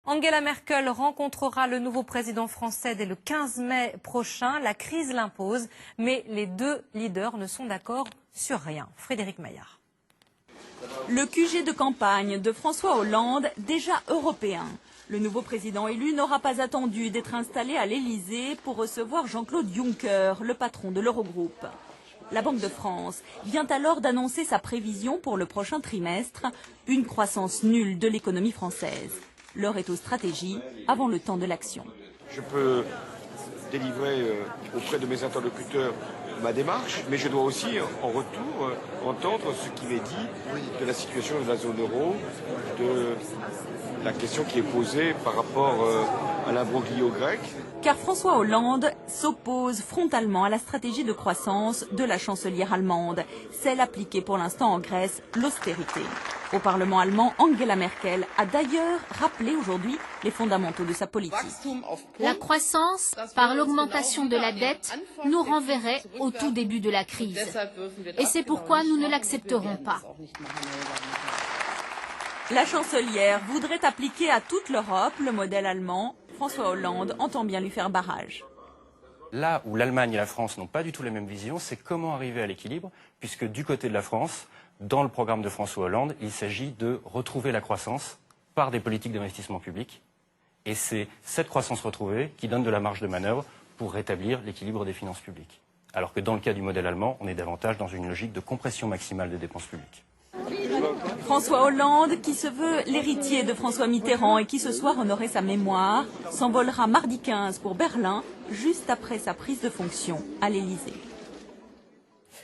Angela Merkel rencontrera le nouveau président français dès le 15 mai prochain. La crise l'impose, mais les deux leaders ne sont d'accord sur rien. Frédéric Maillard. Le QG de campagne de François Hollande, déjà européen. Le nouveau président élu n'aura pas attendu d'être installé à l'Elysée pour recevoir Jean-Claude Juncker, le patron de l'Eurogroupe. La Banque de France vient alors d'annoncer sa prévision pour le prochain trimestre, une croissance nulle de l'économie française. L'heure est aux stratégies avant le temps de l'action. Je peux délivrer auprès de mes interlocuteurs ma démarche, mais je dois aussi en retour entendre ce qui m'est dit de la situation de la zone euro, de la question qui est posée par rapport à l'imbroglio grec. Car François Hollande s'oppose frontalement à la stratégie de croissance de la chancelière allemande, celle appliquée pour l'instant en Grèce, l'austérité. Au Parlement allemand, Angela Merkel a d'ailleurs rappelé aujourd'hui les fondamentaux de sa politique. La croissance, par l'augmentation de la dette, nous renverrait au tout début de la crise. Et c'est pourquoi nous ne l'accepterons pas. La chancelière voudrait appliquer à toute l'Europe le modèle allemand. François Hollande entend bien lui faire barrage. Là où l'Allemagne et la France n'ont pas du tout les mêmes visions, c'est comment arriver à l'équilibre, puisque du côté de la France, dans le programme de François Hollande, il s'agit de retrouver la croissance par des politiques d'investissement public. Et c'est cette croissance retrouvée qui donne de la marge de manœuvre pour rétablir l'équilibre des finances publiques. Alors que dans le cas du modèle allemand, on est davantage dans une logique de compression maximale des dépenses publiques. François Hollande, qui se veut l'héritier de François Mitterrand et qui ce soir honorait sa mémoire, s'envolera mardi 15 pour Berlin, juste après sa prise de fonction à l'Elysée.